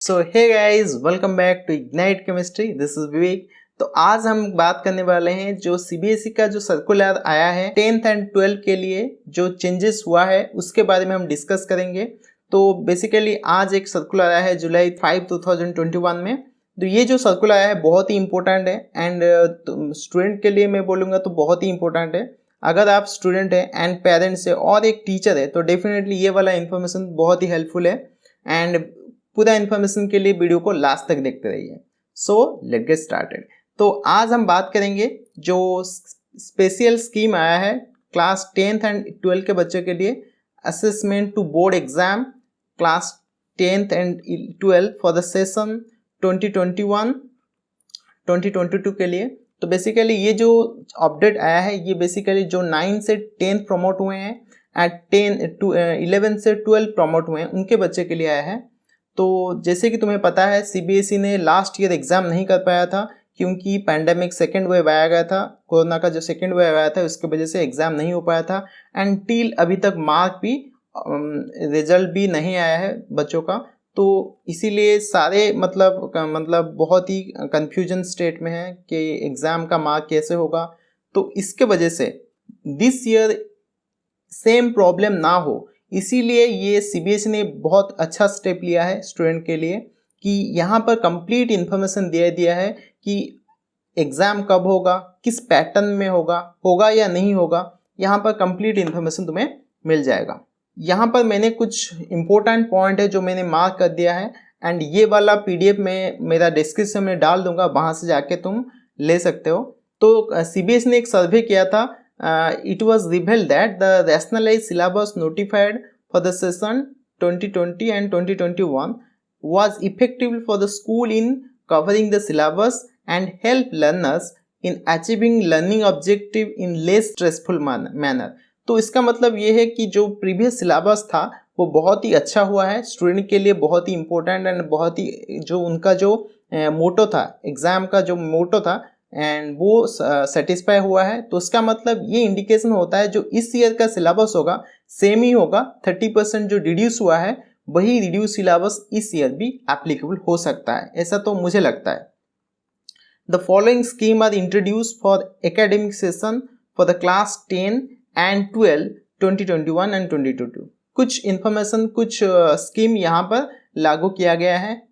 So hey guys, welcome back to Ignite Chemistry. This is Vivek. तो आज हम बात करने वाले हैं जो सीबीएसई का जो सर्कुलर आया है 10th एंड 12th के लिए जो चेंजेस हुआ है उसके बारे में हम डिस्कस करेंगे। तो बेसिकली आज एक सर्कुलर आया है जुलाई 5 2021 में। तो ये जो सर्कुलर आया है बहुत ही इंपॉर्टेंट है एंड स्टूडेंट के लिए मैं बोलूँगा तो बहुत ही इंपॉर्टेंट है। अगर आप स्टूडेंट है एंड पेरेंट्स है और एक टीचर है तो डेफिनेटली ये वाला इन्फॉर्मेशन बहुत ही हेल्पफुल है एंड पूरा इन्फॉर्मेशन के लिए वीडियो को लास्ट तक देखते रहिए। So let get started. तो आज हम बात करेंगे जो स्पेशल स्कीम आया है क्लास 10th एंड 12th के बच्चों के लिए, assessment to board exam class 10th and 12th for the session 2021-2022 के लिए। तो बेसिकली ये जो अपडेट आया है ये बेसिकली जो 9 से 10th प्रमोट हुए हैं एट 11 से 12 प्रमोट हुए हैं उनके बच्चे के लिए आया है। तो जैसे कि तुम्हें पता है सीबीएसई ने लास्ट ईयर एग्ज़ाम नहीं कर पाया था क्योंकि पैंडेमिक सेकेंड वेव आया गया था, कोरोना का जो सेकेंड वेव आया था उसकी वजह से एग्ज़ाम नहीं हो पाया था एंड टिल अभी तक मार्क भी रिजल्ट भी नहीं आया है बच्चों का। तो इसीलिए सारे मतलब बहुत ही कंफ्यूजन स्टेट में है कि एग्ज़ाम का मार्क कैसे होगा। तो इसके वजह से दिस ईयर सेम प्रॉब्लम ना हो, इसीलिए ये सीबीएसई ने बहुत अच्छा स्टेप लिया है स्टूडेंट के लिए कि यहाँ पर कंप्लीट इन्फॉर्मेशन दे दिया है कि एग्ज़ाम कब होगा, किस पैटर्न में होगा या नहीं होगा। यहाँ पर कंप्लीट इन्फॉर्मेशन तुम्हें मिल जाएगा। यहाँ पर मैंने कुछ इम्पोर्टेंट पॉइंट है जो मैंने मार्क कर दिया है एंड ये वाला पीडीएफ में मेरा डिस्क्रिप्शन में डाल दूंगा, वहाँ से जाके तुम ले सकते हो। तो सीबीएसई ने एक सर्वे किया था। It was revealed that the rationalized syllabus notified for the session 2020 and 2021 was effective for the school in covering the syllabus and help learners in achieving learning objective in less stressful manner। तो इसका मतलब ये है कि जो previous syllabus था वो बहुत ही अच्छा हुआ है स्टूडेंट के लिए, बहुत ही इम्पोर्टेंट एंड बहुत ही जो उनका जो मोटो था, एग्ज़ाम का जो मोटो था एंड वो सेटिस्फाई हुआ है। तो उसका मतलब ये इंडिकेशन होता है जो इस ईयर का सिलेबस होगा सेम ही होगा। 30% जो रिड्यूस हुआ है वही रिड्यूस सिलेबस इस ईयर भी एप्लीकेबल हो सकता है, ऐसा तो मुझे लगता है। The following scheme are introduce for academic session for the class 10 and 12 2021 and 2022। कुछ इंफॉर्मेशन, कुछ स्कीम यहाँ पर लागू किया गया है।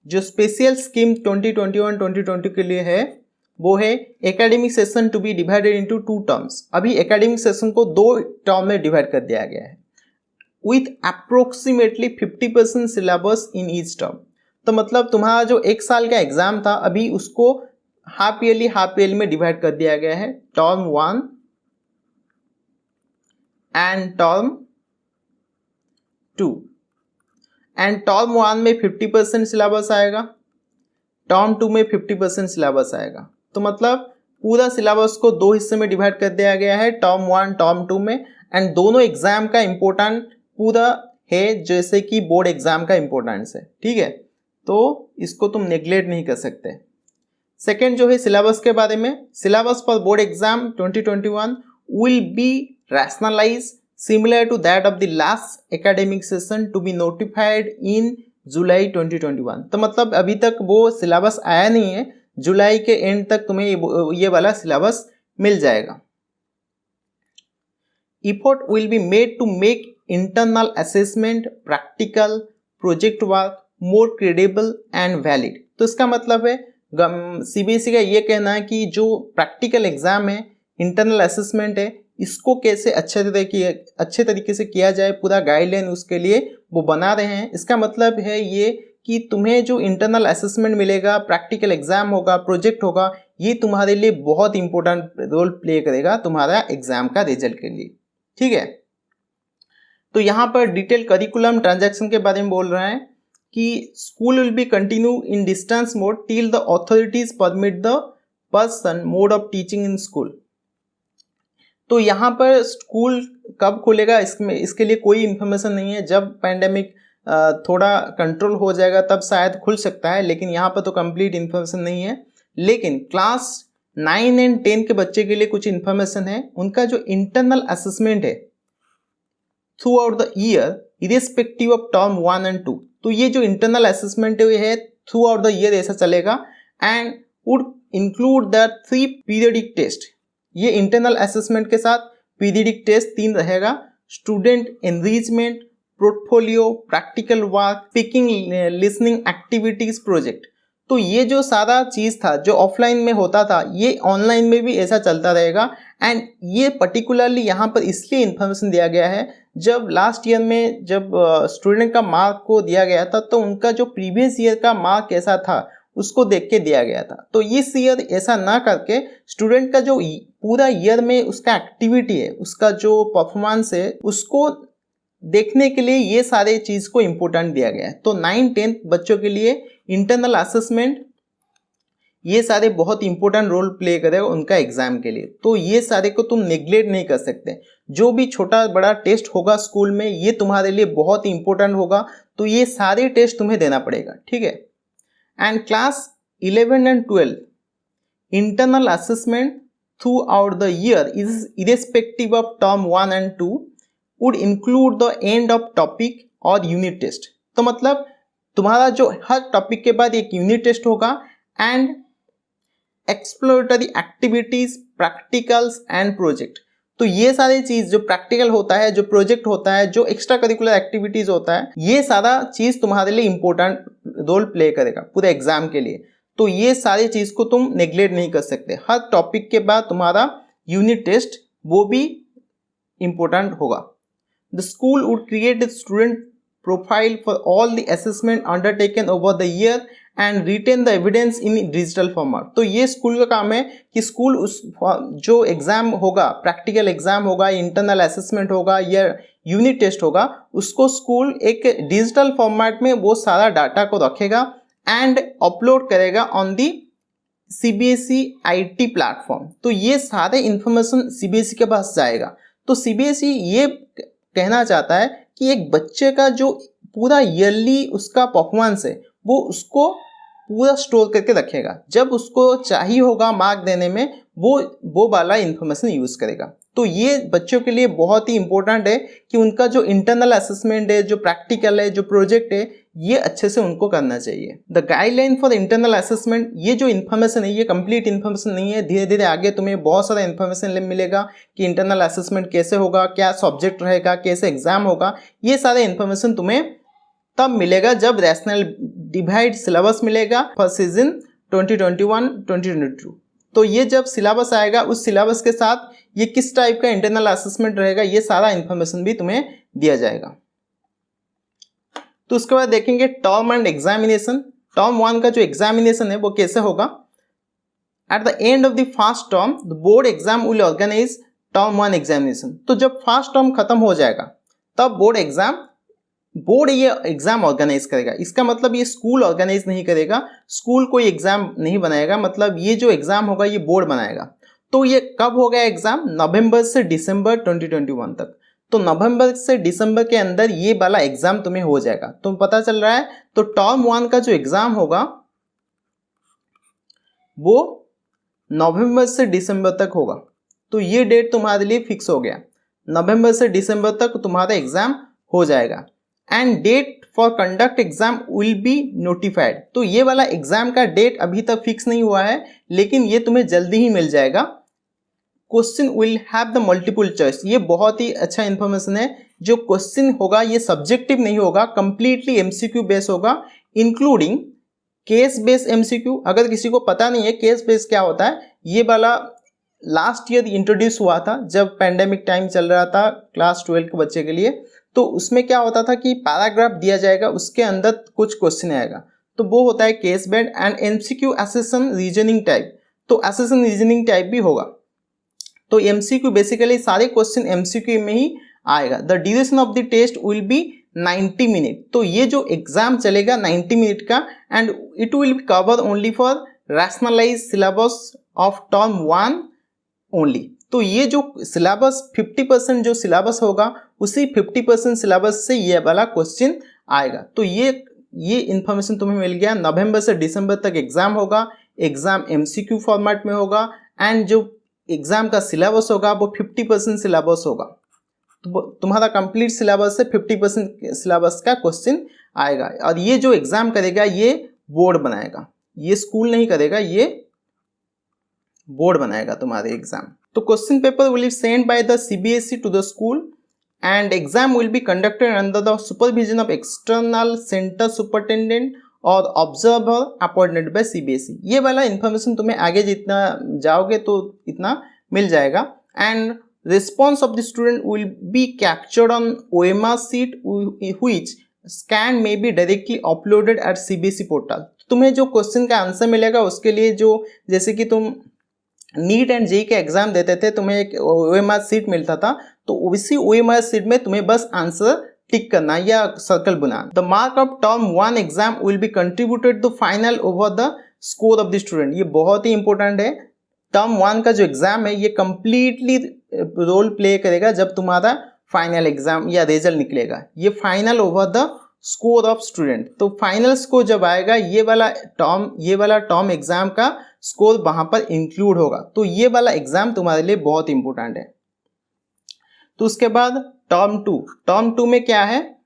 जो स्पेशल स्कीम 2021-2022 के लिए है वो है academic session to be divided into 2 terms. अभी एकेडमिक सेशन को 2 टर्म में डिवाइड कर दिया गया है with approximately 50% syllabus in each term. तो मतलब तुम्हारा जो एक साल का एग्जाम था अभी उसको हाफ ईयरली में डिवाइड कर दिया गया है, term 1 and term 2। And term 1 में 50% सिलेबस आएगा, टर्म 2 में 50% सिलेबस आएगा। तो मतलब पूरा सिलेबस को 2 हिस्से में डिवाइड कर दिया गया है, टर्म 1 टर्म 2 में। एंड दोनों एग्जाम का इम्पोर्टेंट पूरा है जैसे कि बोर्ड एग्जाम का इम्पोर्टेंस है, ठीक है। तो इसको तुम नेग्लेक्ट नहीं कर सकते। सेकेंड जो है सिलेबस के बारे में, syllabus for board exam 2021 will be rationalise similar to that of the last academic session to be notified in जुलाई 2021। तो मतलब अभी तक वो सिलेबस आया नहीं है, जुलाई के एंड तक तुम्हें ये वाला सिलेबस मिल जाएगा। Effort will be made to make internal assessment, practical, project work more credible and valid। तो इसका मतलब है सीबीएसई का ये कहना है कि जो प्रैक्टिकल एग्जाम है, इंटरनल असेसमेंट है, इसको कैसे अच्छे तरीके से किया जाए, पूरा गाइडलाइन उसके लिए वो बना रहे हैं। इसका मतलब है ये कि तुम्हें जो इंटरनल असेसमेंट मिलेगा, प्रैक्टिकल एग्जाम होगा, प्रोजेक्ट होगा, ये तुम्हारे लिए बहुत इंपॉर्टेंट रोल प्ले करेगा तुम्हारा एग्जाम का रिजल्ट के लिए, ठीक है। तो यहाँ पर डिटेल करिकुलम ट्रांजैक्शन के बारे में बोल रहे हैं कि school will be continue in distance mode till the authorities permit the person mode of teaching in school. तो यहाँ पर स्कूल कब खुलेगा इसके लिए कोई इन्फॉर्मेशन नहीं है। जब पैंडेमिक थोड़ा कंट्रोल हो जाएगा तब शायद खुल सकता है, लेकिन यहाँ पर तो कंप्लीट इन्फॉर्मेशन नहीं है। लेकिन क्लास 9 एंड 10 के बच्चे के लिए कुछ इन्फॉर्मेशन है। उनका जो इंटरनल असेसमेंट है throughout the year irrespective of term 1 and 2, तो ये जो इंटरनल असेसमेंट है थ्रू आउट द ईयर ऐसा चलेगा and would include the 3 periodic test. ये इंटरनल असेसमेंट के साथ पीरियडिक टेस्ट 3 रहेगा, student enrichment, portfolio, practical work, speaking listening activities, project. तो ये जो सारा चीज़ था जो ऑफलाइन में होता था ये ऑनलाइन में भी ऐसा चलता रहेगा। एंड ये पर्टिकुलरली यहाँ पर इसलिए इन्फॉर्मेशन दिया गया है, जब लास्ट ईयर में जब स्टूडेंट का मार्क को दिया गया था तो उनका जो प्रीवियस ईयर का मार्क कैसा था उसको देख के दिया गया था। तो इस ईयर ऐसा ना करके स्टूडेंट का जो पूरा ईयर में उसका एक्टिविटी है, उसका जो परफॉर्मेंस है, उसको देखने के लिए ये सारे चीज़ को इम्पोर्टेंट दिया गया है। तो 9-10 बच्चों के लिए इंटरनल असेसमेंट ये सारे बहुत इंपॉर्टेंट रोल प्ले करेगा उनका एग्जाम के लिए। तो ये सारे को तुम नेग्लेक्ट नहीं कर सकते। जो भी छोटा बड़ा टेस्ट होगा स्कूल में ये तुम्हारे लिए बहुत इंपॉर्टेंट होगा, तो ये सारे टेस्ट तुम्हें देना पड़ेगा, ठीक है। And class 11 and 12 internal assessment through out the year is irrespective of term 1 and 2 would include the end of topic और यूनिट टेस्ट। तो मतलब तुम्हारा जो हर टॉपिक के बाद एक यूनिट टेस्ट होगा and exploratory activities, practicals and project. तो ये सारी चीज़ जो प्रैक्टिकल होता है, जो प्रोजेक्ट होता है, जो एक्स्ट्रा करिकुलर एक्टिविटीज होता है, ये सारा चीज़ तुम्हारे लिए इंपॉर्टेंट रोल प्ले करेगा पूरे एग्जाम के लिए। तो ये सारी चीज़ को तुम नेग्लेक्ट नहीं कर सकते। हर टॉपिक के बाद तुम्हारा यूनिट टेस्ट वो भी इंपॉर्टेंट होगा। The school would create the student profile for all the assessment undertaken over the year and retain the evidence in digital format। तो ये स्कूल का काम है कि स्कूल उस जो एग्जाम होगा, प्रैक्टिकल एग्जाम होगा, इंटरनल असेसमेंट होगा या यूनिट टेस्ट होगा, उसको स्कूल एक डिजिटल फॉर्मेट में वो सारा डाटा को रखेगा एंड अपलोड करेगा on the CBSE IT platform. तो ये सारे इंफॉर्मेशन CBSE के पास जाएगा। तो CBSE ये कहना चाहता है कि एक बच्चे का जो पूरा ईयरली उसका परफॉर्मेंस है वो उसको पूरा स्टोर करके रखेगा। जब उसको चाहिए होगा मार्क देने में वो वाला इंफॉर्मेशन यूज़ करेगा। तो ये बच्चों के लिए बहुत ही इंपॉर्टेंट है कि उनका जो इंटरनल असेसमेंट है, जो प्रैक्टिकल है, जो प्रोजेक्ट है, ये अच्छे से उनको करना चाहिए। The guideline for internal assessment, ये जो इन्फॉर्मेशन है ये कंप्लीट इन्फॉर्मेशन नहीं है। धीरे धीरे आगे तुम्हें बहुत सारा इन्फॉर्मेशन मिलेगा कि इंटरनल असेसमेंट कैसे होगा, क्या सब्जेक्ट रहेगा, कैसे एग्जाम होगा। ये सारे इन्फॉर्मेशन तुम्हें तब मिलेगा जब रैशनल डिवाइड सिलेबस मिलेगा फॉर सीजन 2021-2022। तो ये जब सिलेबस आएगा उस सिलेबस के साथ ये किस टाइप का इंटरनल असेसमेंट रहेगा ये सारा इन्फॉर्मेशन भी तुम्हें दिया जाएगा। तो उसके बाद देखेंगे टर्म एंड एग्जामिनेशन। टर्म 1 का जो एग्जामिनेशन है वो कैसे होगा। At the end of the first term the board exam will organise term 1 examination. तो जब फर्स्ट टर्म खत्म हो जाएगा तब बोर्ड ये एग्जाम ऑर्गेनाइज करेगा। इसका मतलब ये स्कूल ऑर्गेनाइज नहीं करेगा, स्कूल कोई एग्जाम नहीं बनाएगा, मतलब ये जो एग्जाम होगा ये बोर्ड बनाएगा। तो ये कब होगा एग्जाम, नवंबर से दिसंबर 2021 तक। तो नवंबर से दिसंबर के अंदर ये वाला एग्जाम तुम्हें हो जाएगा। तो पता चल रहा है तो टर्म 1 का जो एग्जाम होगा वो नवंबर से दिसंबर तक होगा। तो ये डेट तुम्हारे लिए फिक्स हो गया, नवंबर से दिसंबर तक तुम्हारा एग्जाम हो जाएगा। And date for conduct exam will be notified. तो ये वाला एग्जाम का डेट अभी तक फिक्स नहीं हुआ है लेकिन ये तुम्हें जल्दी ही मिल जाएगा। Question will have the multiple choice. ये बहुत ही अच्छा इन्फॉर्मेशन है। जो क्वेश्चन होगा ये सब्जेक्टिव नहीं होगा, कंप्लीटली MCQ बेस होगा, इंक्लूडिंग केस बेस MCQ। अगर किसी को पता नहीं है केस बेस क्या होता है, ये वाला लास्ट ईयर इंट्रोड्यूस हुआ था जब पैंडेमिक टाइम चल रहा था क्लास 12 के बच्चे के लिए। तो उसमें क्या होता था कि पैराग्राफ दिया जाएगा, उसके अंदर कुछ क्वेश्चन आएगा, तो वो होता है case based. And MCQ assertion reasoning type, तो असेसन रीजनिंग टाइप भी होगा। तो MCQ बेसिकली सारे क्वेश्चन MCQ में ही आएगा। The duration of the test will be 90 minute. तो ये जो एग्जाम चलेगा 90 मिनट का and it will be cover only for rationalise syllabus of term 1 only. तो ये जो सिलेबस 50% जो सिलेबस होगा उसी 50% सिलेबस से ये वाला क्वेश्चन आएगा। तो ये इन्फॉर्मेशन तुम्हें मिल गया। नवंबर से दिसंबर तक एग्जाम होगा, एग्जाम MCQ फॉर्मेट में होगा एंड जो एग्जाम का सिलेबस होगा वो 50% सिलेबस होगा। तो तुम्हारा कंप्लीट सिलेबस से 50% सिलेबस का क्वेश्चन आएगा। और ये जो एग्जाम करेगा ये बोर्ड बनाएगा, ये स्कूल नहीं करेगा, ये बोर्ड बनाएगा तुम्हारे एग्जाम। तो question paper will be send by the CBSE to the school and exam will be conducted under the supervision of external centre superintendent और ऑब्जर्वर अपॉइंटेड बाय सीबीएसई। ये वाला इन्फॉर्मेशन तुम्हें आगे जितना जाओगे तो इतना मिल जाएगा। And response of the student will be captured on OMR sheet which scan may be directly uploaded at CBSE portal। तुम्हें जो क्वेश्चन का आंसर मिलेगा उसके लिए जो, जैसे कि तुम नीट एंड जेईई के एग्जाम देते थे, तुम्हें एक OMR शीट मिलता था, तो उसी OMR शीट में तुम्हें बस आंसर टिक करना या सर्कल बनाना। The mark of term 1 exam will be contributed to final over the score of the student. ये बहुत ही इंपॉर्टेंट है। टर्म 1 का जो एग्जाम है ये कंप्लीटली रोल प्ले करेगा जब तुम्हारा फाइनल एग्जाम या रिजल्ट निकलेगा। ये final over the score of student. तो फाइनल स्कोर जब आएगा ये वाला टर्म एग्जाम का स्कोर वहां पर इंक्लूड होगा। तो ये वाला एग्जाम तुम्हारे लिए बहुत इंपॉर्टेंट है। तो उसके बाद टर्म 2 में क्या है,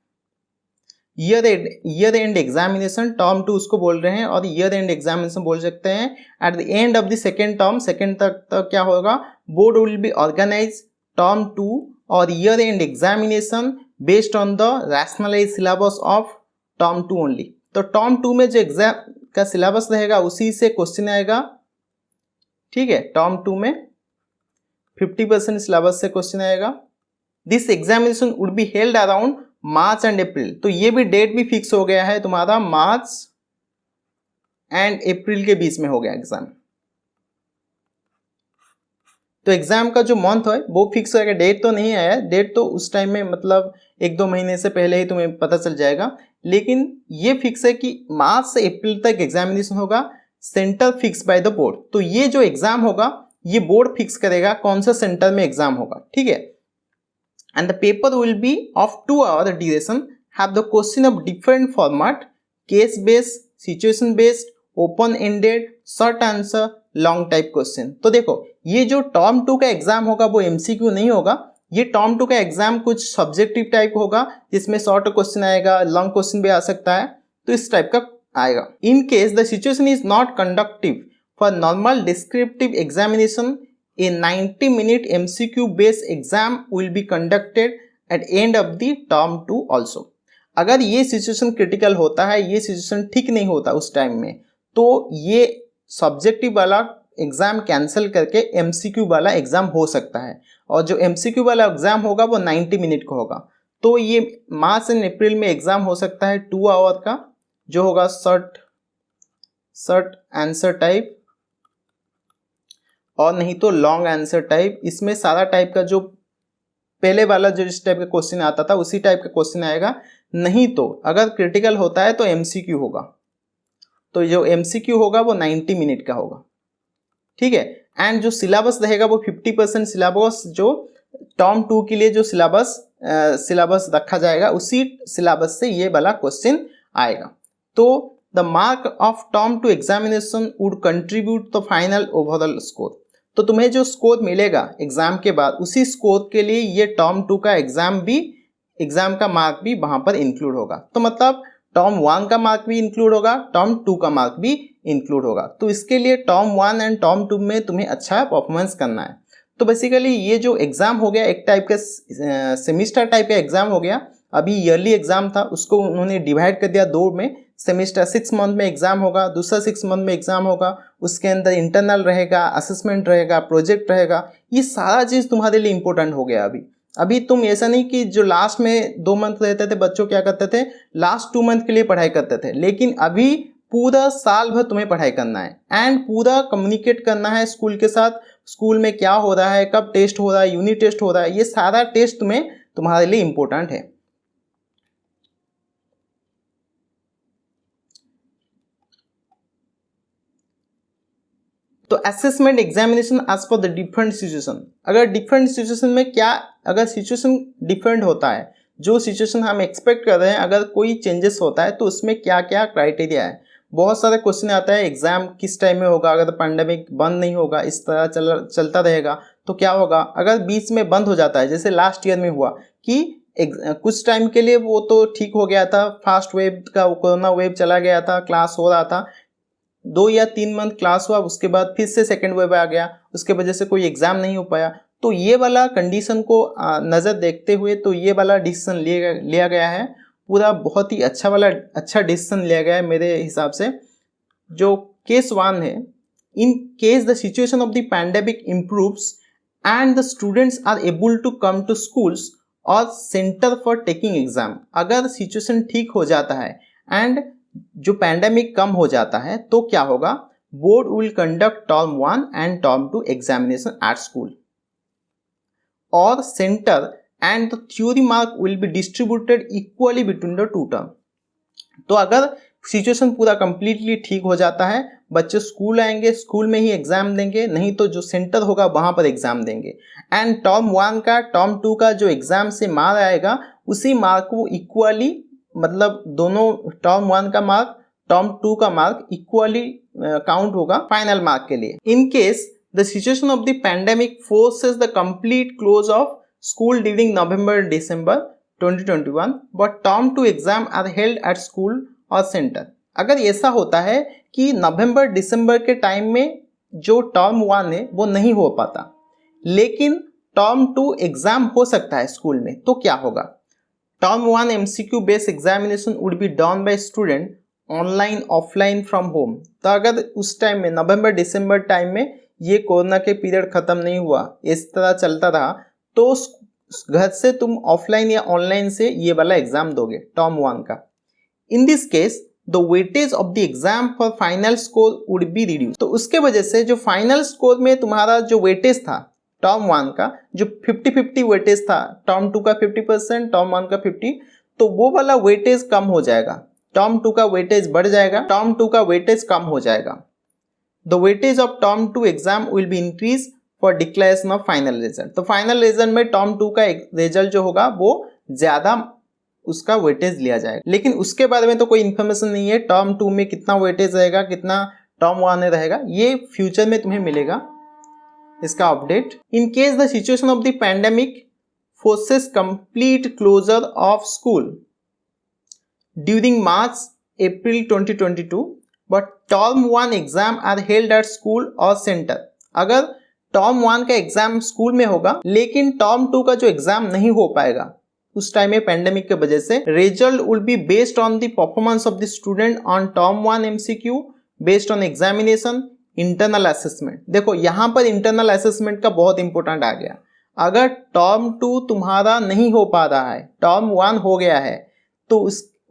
ईयर एंड एग्जामिनेशन। टर्म 2 उसको बोल रहे हैं और ईयर एंड एग्जामिनेशन बोल सकते हैं। At the end of the second term, second तक क्या होगा, board will be organise term 2 और year end examination based on the rationalise syllabus of term 2 only. तो टर्म 2 में जो एग्जाम का सिलेबस रहेगा उसी से क्वेश्चन आएगा, ठीक है। टर्म 2 में 50% सिलेबस से क्वेश्चन आएगा। This examination would be held around March and April. तो ये भी डेट भी फिक्स हो गया है तुम्हारा, मार्च एंड अप्रैल के बीच में हो गया एग्जाम। तो एग्जाम का जो मंथ है वो फिक्स हो गया। डेट तो नहीं आया, डेट तो उस टाइम में मतलब 1-2 महीने से पहले ही तुम्हें पता चल जाएगा, लेकिन ये फिक्स है कि मार्च से अप्रैल तक एग्जामिनेशन होगा, centre fix by the board. तो ये जो एग्जाम होगा ये बोर्ड फिक्स करेगा कौन सा सेंटर में एग्जाम होगा, ठीक है। And the paper will be of 2 hour duration, have the question of different format, case based, situation based, open ended, short answer, long type question। तो देखो ये जो टर्म 2 का एग्जाम होगा वो MCQ नहीं होगा। ये टर्म 2 का एग्जाम कुछ सब्जेक्टिव टाइप होगा जिसमें शॉर्ट क्वेश्चन आएगा, लॉन्ग क्वेश्चन भी आ सकता है, तो इस टाइप का आएगा। इन case the situation is not conductive for normal descriptive examination, a 90-minute MCQ based exam will be conducted at end of the term 2 also। अगर ये सिचुएशन क्रिटिकल होता है, ये सिचुएशन ठीक नहीं होता उस टाइम में, तो ये सब्जेक्टिव वाला एग्जाम कैंसिल करके MCQ वाला एग्जाम हो सकता है। और जो MCQ वाला एग्जाम होगा वो 90 मिनट का होगा। तो ये मार्च एंड अप्रैल में एग्जाम हो सकता है 2 आवर का, जो होगा शॉर्ट आंसर टाइप और नहीं तो लॉन्ग आंसर टाइप। इसमें सारा टाइप का जो पहले वाला जो इस टाइप का क्वेश्चन आता था उसी टाइप का क्वेश्चन आएगा। नहीं तो अगर क्रिटिकल होता है तो MCQ होगा। तो जो MCQ होगा वो 90 मिनट का होगा, ठीक है। एंड जो सिलेबस रहेगा वो 50% सिलेबस जो टर्म 2 के लिए जो सिलेबस रखा जाएगा उसी सिलेबस से ये वाला क्वेश्चन आएगा। तो the mark of term 2 examination would contribute the final overall score. तो तुम्हें जो स्कोर मिलेगा एग्जाम के बाद उसी स्कोर के लिए ये टर्म 2 का एग्जाम का मार्क भी वहां पर इंक्लूड होगा। तो मतलब टर्म 1 का मार्क भी इंक्लूड होगा, टर्म 2 का मार्क भी इंक्लूड होगा। तो इसके लिए टर्म 1 एंड टर्म 2 में तुम्हें अच्छा परफॉर्मेंस करना है। तो बेसिकली ये जो एग्जाम हो गया एक टाइप का सेमिस्टर टाइप का एग्जाम हो गया। अभी ईयरली एग्जाम था, उसको उन्होंने डिवाइड कर दिया 2 में। सेमिस्टर 6 मंथ में एग्जाम होगा, दूसरा 6 मंथ में एग्जाम होगा, उसके अंदर इंटरनल रहेगा, असेसमेंट रहेगा, प्रोजेक्ट रहेगा। ये सारा चीज़ तुम्हारे लिए इंपॉर्टेंट हो गया। अभी तुम ऐसा नहीं कि जो लास्ट में 2 मंथ रहते थे बच्चों क्या करते थे, लास्ट 2 मंथ के लिए पढ़ाई करते थे, लेकिन अभी पूरा साल भर तुम्हें पढ़ाई करना है एंड पूरा कम्युनिकेट करना है स्कूल के साथ। स्कूल में क्या हो रहा है, कब टेस्ट हो रहा है, यूनिट टेस्ट हो रहा है, ये सारा टेस्ट तुम्हारे लिए इंपॉर्टेंट है। तो assessment examination as per the different situation. अगर डिफरेंट सिचुएशन में क्या, अगर सिचुएशन डिफरेंट होता है, जो सिचुएशन हम एक्सपेक्ट कर रहे हैं अगर कोई चेंजेस होता है तो उसमें क्या क्या क्राइटेरिया है। बहुत सारे क्वेश्चन आता है एग्जाम किस टाइम में होगा, अगर पैंडेमिक बंद नहीं होगा, इस तरह चलता रहेगा तो क्या होगा। अगर बीच में बंद हो जाता है, जैसे लास्ट ईयर में हुआ कि कुछ टाइम के लिए वो तो ठीक हो गया था, फास्ट वेव का कोरोना वेव चला गया था, क्लास हो रहा था, 2 या 3 मंथ क्लास हुआ, उसके बाद फिर से सेकेंड वेव आ गया, उसके वजह से कोई एग्ज़ाम नहीं हो पाया। तो ये वाला कंडीशन को नज़र देखते हुए तो ये वाला डिसीजन लिया गया है, पूरा बहुत ही अच्छा डिसीजन लिया गया है मेरे हिसाब से। जो केस 1 है, in case the situation of the pandemic improves and the students are able to come to schools और सेंटर फॉर टेकिंग एग्जाम, अगर सिचुएशन ठीक हो जाता है एंड जो पैंडेमिक कम हो जाता है तो क्या होगा, board will conduct term 1 and term 2 examination at school और centre and the theory mark will be distributed equally between the 2 term. तो अगर सिचुएशन पूरा कंप्लीटली ठीक हो जाता है, बच्चे स्कूल आएंगे, स्कूल में ही एग्जाम देंगे, नहीं तो जो सेंटर होगा वहां पर एग्जाम देंगे एंड टर्म 1 का टर्म 2 का जो एग्जाम से मार्क आएगा उसी मार्क को इक्वली, मतलब दोनों टर्म 1 का मार्क टर्म 2 का मार्क इक्वली काउंट होगा फाइनल मार्क के लिए। In case the situation of the pandemic forces the complete close of school during November December 2021 but term 2 exam are held at school और centre. अगर ऐसा होता है कि नवंबर दिसंबर के टाइम में जो टर्म 1 है वो नहीं हो पाता, लेकिन टर्म 2 एग्जाम हो सकता है स्कूल में, तो क्या होगा, term 1 MCQ based examination would be done by student online offline from home. तो अगर उस टाइम में नवंबर दिसंबर टाइम में ये कोरोना के पीरियड खत्म नहीं हुआ, इस तरह चलता रहा, तो घर से तुम ऑफलाइन या ऑनलाइन से ये वाला एग्जाम दोगे टर्म 1 का। In this case the weightage of the exam for final score would be reduce. तो उसके वजह से जो फाइनल स्कोर में तुम्हारा जो वेटेज था टर्म 1 का, जो 50-50 वेटेज था, टर्म 2 का 50%, टर्म 1 का 50, तो वो वाला वेटेज कम हो जाएगा, टर्म 2 का वेटेज बढ़ जाएगा, टर्म 2 का वेटेज कम हो जाएगा। The weightage of term 2 exam will be increase for declaration of final result. तो फाइनल रिजल्ट में टर्म 2 का रिजल्ट जो होगा वो ज्यादा उसका वेटेज लिया जाएगा, लेकिन उसके बारे में तो कोई इन्फॉर्मेशन नहीं है, टर्म 2 में कितना वेटेज रहेगा, कितना टर्म 1 में रहेगा, ये फ्यूचर में तुम्हें मिलेगा इसका update. In case the situation of the pandemic forces complete closure of school during March April 2022 but term 1 exam are held at school और सेंटर। अगर टर्म 1 का एग्जाम स्कूल में होगा लेकिन टर्म 2 का जो एग्जाम नहीं हो पाएगा उस टाइम में पैंडेमिक के वजह से, result will be based on the performance of the student on term 1 MCQ based on examination internal assessment. देखो यहाँ पर इंटरनल असेसमेंट का बहुत इंपॉर्टेंट आ गया। अगर टर्म 2 तुम्हारा नहीं हो पा रहा है, टर्म 1 हो गया है, तो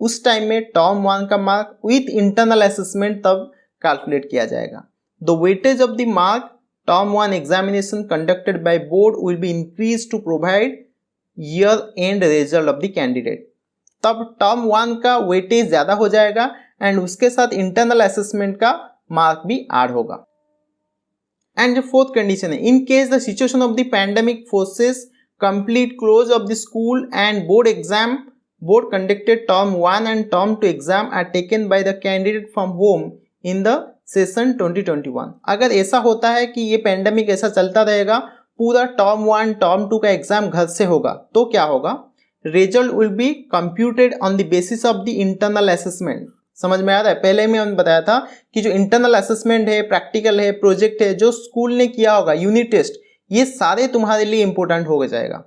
उस टाइम में टर्म 1 का मार्क विथ इंटरनल असेसमेंट तब कैलकुलेट किया जाएगा। The weightage of the mark term 1 examination conducted by board will be increase to provide year end result of the candidate. तब टर्म 1 का वेटेज ज्यादा हो जाएगा एंड उसके साथ इंटरनल असेसमेंट का मार्क भी ऐड होगा। एंड जो फोर्थ कंडीशन है, in case the situation of the pandemic forces complete close of the school and board conducted term 1 and term 2 exam are taken by the candidate from home in the session 2021। अगर ऐसा होता है कि ये pandemic ऐसा चलता रहेगा, पूरा टर्म 1 टर्म 2 का एग्जाम घर से होगा, तो क्या होगा, result will be computed on the basis of the internal assessment. समझ में आ रहा है, पहले में हमने बताया था कि जो इंटरनल असेसमेंट है, प्रैक्टिकल है, प्रोजेक्ट है, जो स्कूल ने किया होगा, यूनिट टेस्ट, ये सारे तुम्हारे लिए इंपॉर्टेंट हो जाएगा।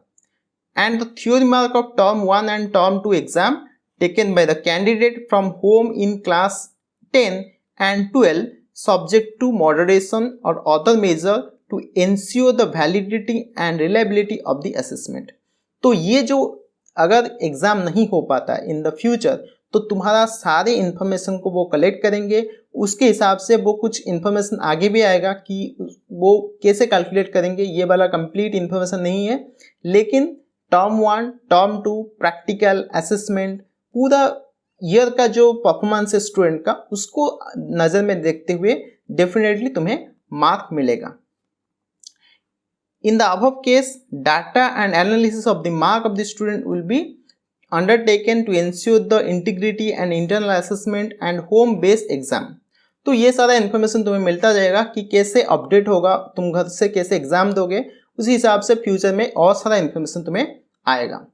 And the theory mark of term 1 and term 2 exam taken by the candidate from home in class 10 and 12 subject to moderation or other measure to ensure the validity and reliability of the assessment। तो ये जो अगर exam नहीं हो पाता in the future, तो तुम्हारा सारे इंफॉर्मेशन को वो कलेक्ट करेंगे, उसके हिसाब से वो कुछ इंफॉर्मेशन आगे भी आएगा कि वो कैसे कैलकुलेट करेंगे, ये वाला कंप्लीट इंफॉर्मेशन नहीं है, लेकिन टर्म 1 टर्म 2 प्रैक्टिकल असेसमेंट पूरा ईयर का जो परफॉर्मेंस है स्टूडेंट का, उसको नजर में देखते हुए डेफिनेटली तुम्हें मार्क मिलेगा। In the above case data and analysis of the mark of the student will be undertaken to ensure the integrity and internal assessment and home based exam. तो ये सारा इन्फॉर्मेशन तुम्हें मिलता जाएगा कि कैसे अपडेट होगा, तुम घर से कैसे एग्जाम दोगे, उसी हिसाब से फ्यूचर में और सारा इन्फॉर्मेशन तुम्हें आएगा।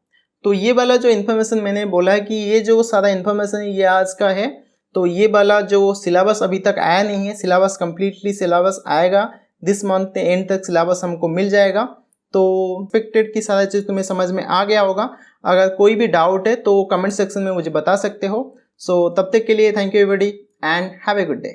तो ये वाला जो इन्फॉर्मेशन मैंने बोला है कि ये जो सारा इन्फॉर्मेशन है ये आज का है। तो ये वाला जो सिलेबस अभी तक आया नहीं है, सिलेबस कम्प्लीटली सिलेबस आएगा दिस मंथ एंड तक सिलेबस हमको मिल जाएगा। तो एक्सपेक्टेड की सारा चीज़ तुम्हें समझ में आ गया होगा। अगर कोई भी डाउट है तो कमेंट सेक्शन में मुझे बता सकते हो। सो तब तक के लिए thank you everybody and have a good day.